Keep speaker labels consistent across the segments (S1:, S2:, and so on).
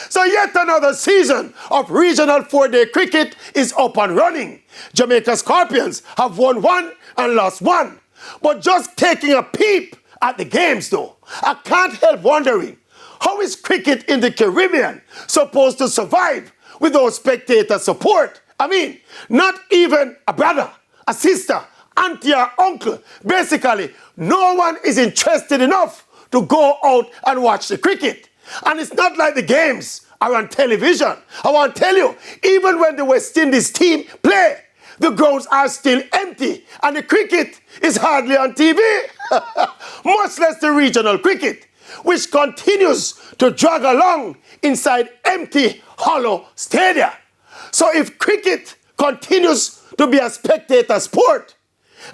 S1: So yet another season of regional 4-day cricket is up and running. Jamaica Scorpions have won 1 and lost 1. But just taking a peep at the games though, I can't help wondering, how is cricket in the Caribbean supposed to survive without spectator support? I mean, not even a brother, a sister, auntie or uncle. Basically, no one is interested enough to go out and watch the cricket. And it's not like the games are on television. I want to tell you, even when the West Indies team play, the grounds are still empty and the cricket is hardly on TV. Much less the regional cricket, which continues to drag along inside empty, hollow stadia. So if cricket continues to be a spectator sport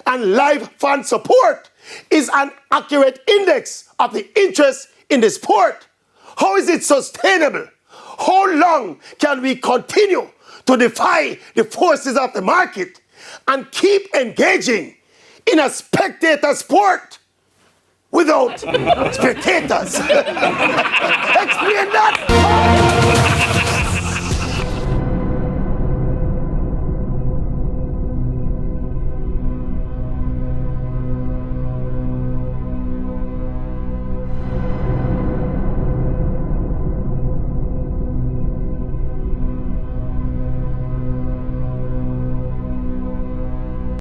S1: and live fan support is an accurate index of the interest in the sport, how is it sustainable? How long can we continue to defy the forces of the market and keep engaging in a spectator sport without spectators? Explain that!